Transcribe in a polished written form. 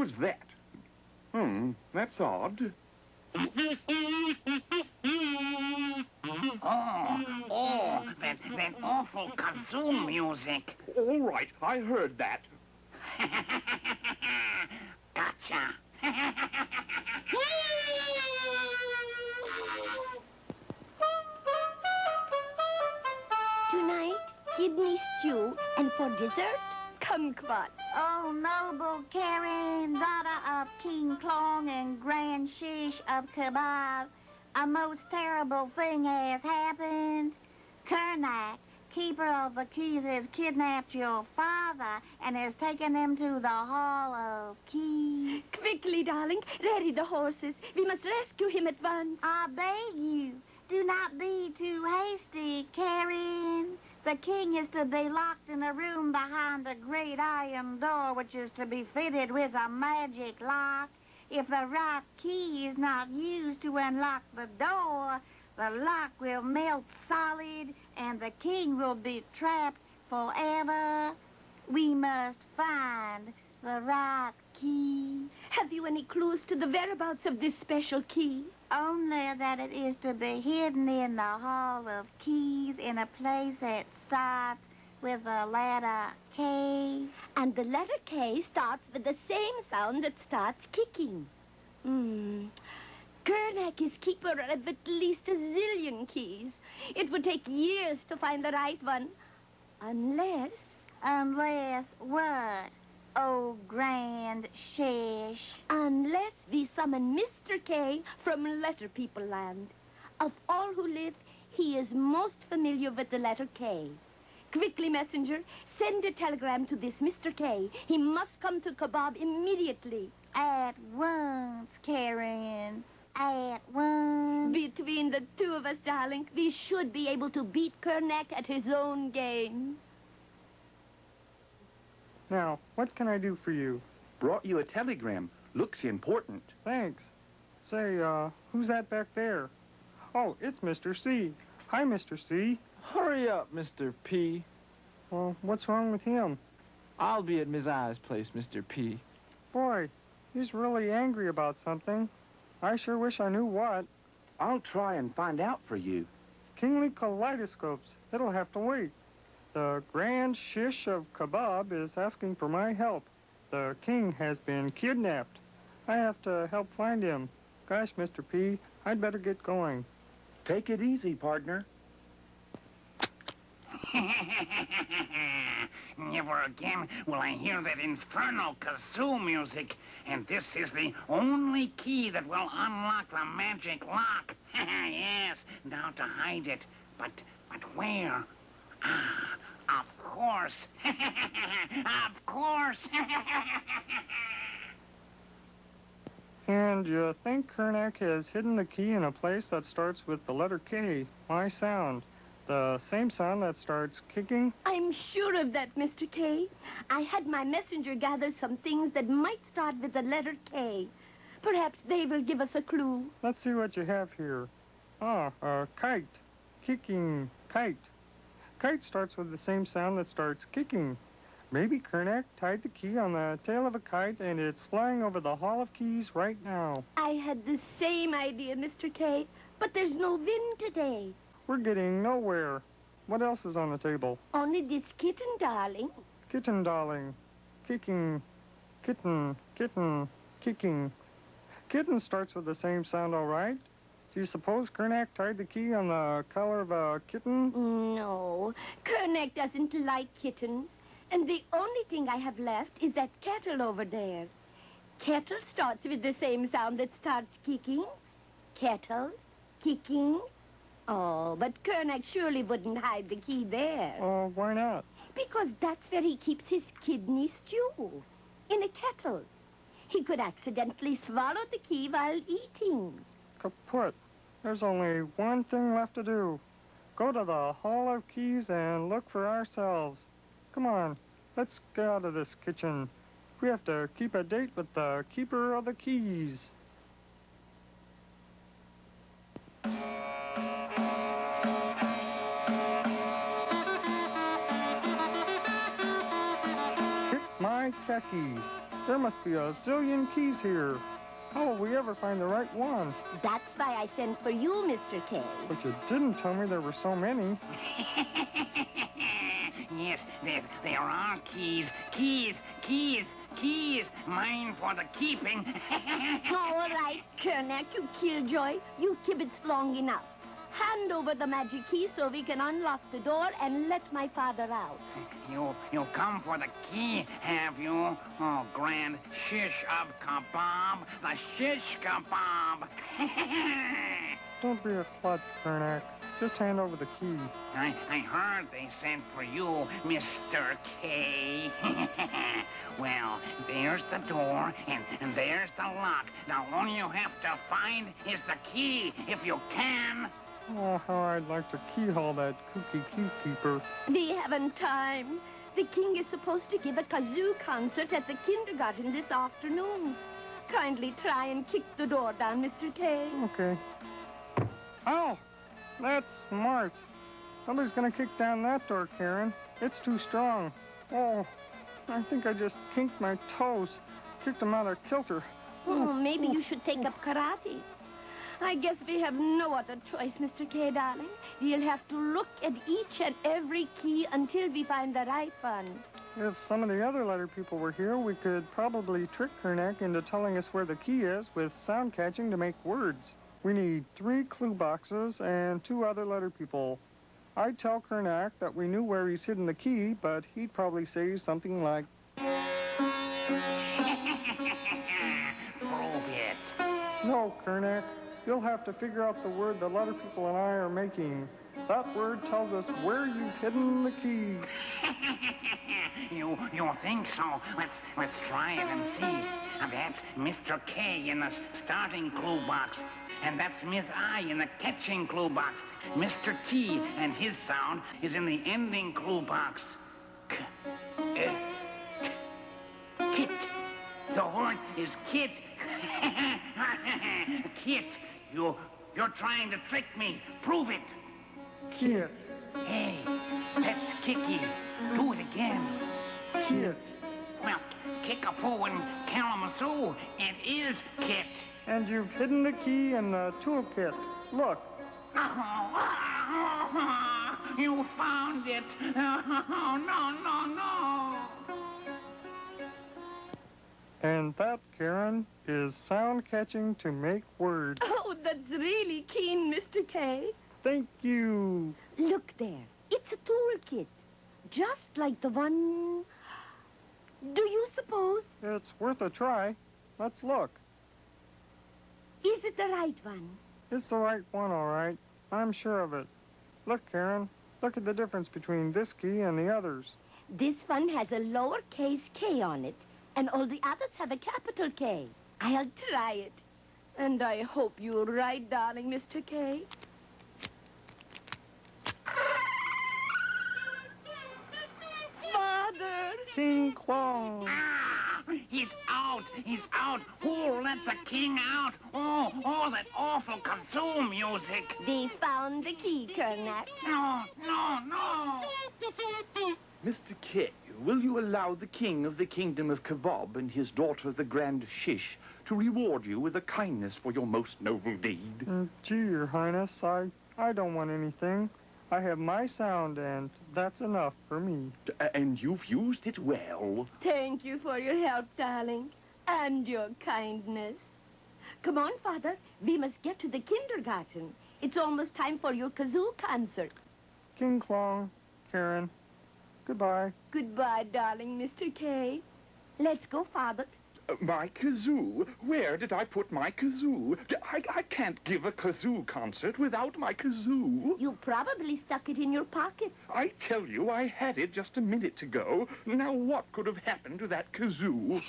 was that? That's odd. Oh, that awful kazoo music. All right, I heard that. Gotcha. Tonight, kidney stew, and for dessert, kumquats. Oh, noble Karen, daughter of King Klong and Grand Shish of Kabob, a most terrible thing has happened. Kernac, keeper of the keys, has kidnapped your father and has taken them to the Hall of Keys. Quickly, darling, ready the horses. We must rescue him at once. I beg you, do not be too hasty, Karen. The king is to be locked in a room behind a great iron door, which is to be fitted with a magic lock. If the right key is not used to unlock the door, the lock will melt solid and the king will be trapped forever. We must find the right key. Have you any clues to the whereabouts of this special key? Only that it is to be hidden in the Hall of Keys in a place that starts with the letter K. And the letter K starts with the same sound that starts kicking. Kernac is keeper of at least a zillion keys. It would take years to find the right one. Unless... Unless what? Oh, Grand Shish. Unless we summon Mr. K from Letter People Land. Of all who live, he is most familiar with the letter K. Quickly, messenger, send a telegram to this Mr. K. He must come to Kabob immediately. At once, Karen. At once. Between the two of us, darling, we should be able to beat Kernac at his own game. Now, what can I do for you? Brought you a telegram. Looks important. Thanks. Say, who's that back there? Oh, it's Mr. C. Hi, Mr. C. Hurry up, Mr. P. Well, what's wrong with him? I'll be at Miss I's place, Mr. P. Boy, he's really angry about something. I sure wish I knew what. I'll try and find out for you. Kingly kaleidoscopes. It'll have to wait. The Grand Shish of Kabob is asking for my help. The king has been kidnapped. I have to help find him. Gosh, Mr. P, I'd better get going. Take it easy, partner. Never again will I hear that infernal kazoo music. And this is the only key that will unlock the magic lock. Yes, now to hide it. But where? Ah, of course. Of course. And you think Kernac has hidden the key in a place that starts with the letter K, my sound. The same sound that starts kicking? I'm sure of that, Mr. K. I had my messenger gather some things that might start with the letter K. Perhaps they will give us a clue. Let's see what you have here. Ah, a kite. Kicking kite. Kite starts with the same sound that starts kicking. Maybe Kernac tied the key on the tail of a kite and it's flying over the Hall of Keys right now. I had the same idea, Mr. K, but there's no wind today. We're getting nowhere. What else is on the table? Only this kitten, darling. Kitten, darling. Kicking. Kitten. Kitten. Kicking. Kitten starts with the same sound, all right. Do you suppose Kernac tied the key on the collar of a kitten? No. Kernac doesn't like kittens. And the only thing I have left is that kettle over there. Kettle starts with the same sound that starts kicking. Kettle. Kicking. Oh, but Kernac surely wouldn't hide the key there. Oh, why not? Because that's where he keeps his kidney stew, in a kettle. He could accidentally swallow the key while eating. Kaput. There's only one thing left to do. Go to the Hall of Keys and look for ourselves. Come on, let's get out of this kitchen. We have to keep a date with the keeper of the keys. My keys. There must be a zillion keys here. How will we ever find the right one? That's why I sent for you, Mr. K. But you didn't tell me there were so many. Yes, there are keys. Keys. Mine for the keeping. All right, Kernac, you killjoy. You kibitzed long enough. Hand over the magic key so we can unlock the door and let my father out. You come for the key, have you? Oh, Grand Shish of Kabob. The Shish Kabob. Don't be a klutz, Kernac. Just hand over the key. I heard they sent for you, Mr. K. Well, there's the door, and there's the lock. Now, all you have to find is the key, if you can. Oh, how I'd like to keyhole that kooky keykeeper. We haven't time. The king is supposed to give a kazoo concert at the kindergarten this afternoon. Kindly try and kick the door down, Mr. K. Okay. Ow! That's smart. Nobody's gonna kick down that door, Karen. It's too strong. Oh, I think I just kinked my toes. Kicked them out of kilter. Oh, maybe you should take up karate. I guess we have no other choice, Mr. K, darling. We'll have to look at each and every key until we find the right one. If some of the other letter people were here, we could probably trick Kernac into telling us where the key is with sound catching to make words. We need 3 clue boxes and 2 other letter people. I'd tell Kernac that we knew where he's hidden the key, but he'd probably say something like, Prove it. "No, Kernac, you'll have to figure out the word the letter people and I are making. That word tells us where you've hidden the key." You think so? Let's try it and see. That's Mr. K in the starting clue box. And that's Miss I in the catching clue box. Mr. T and his sound is in the ending clue box. Kit. The word is kit. Kit. You're trying to trick me. Prove it. Kit. Hey, that's kicky. Do it again. Kit. Well, kick-a-poo and Kalamazoo. It is Kit. And you've hidden the key in the toolkit. Look. You found it. No. And that, Karen, is sound catching to make words. Oh, that's really keen, Mr. K. Thank you. Look there. It's a toolkit. Just like the one... Do you suppose? It's worth a try. Let's look. Is it the right one? It's the right one, all right. I'm sure of it. Look, Karen. Look at the difference between this key and the others. This one has a lowercase k on it, and all the others have a capital K. I'll try it. And I hope you're right, darling, Mr. K. Father! King Klong. He's out. Who'll let the king out? Oh, that awful kazoo music. They found the key, Kernac. No. Mr. K, will you allow the king of the kingdom of Kabob and his daughter, the Grand Shish, to reward you with a kindness for your most noble deed? Gee, Your Highness, I don't want anything. I have my sound, and that's enough for me. And you've used it well. Thank you for your help, darling, and your kindness. Come on, Father. We must get to the kindergarten. It's almost time for your kazoo concert. King Klong, Karen, goodbye. Goodbye, darling Mr. K. Let's go, Father. My kazoo? Where did I put my kazoo? I can't give a kazoo concert without my kazoo. You probably stuck it in your pocket. I tell you, I had it just a minute ago. Now what could have happened to that kazoo?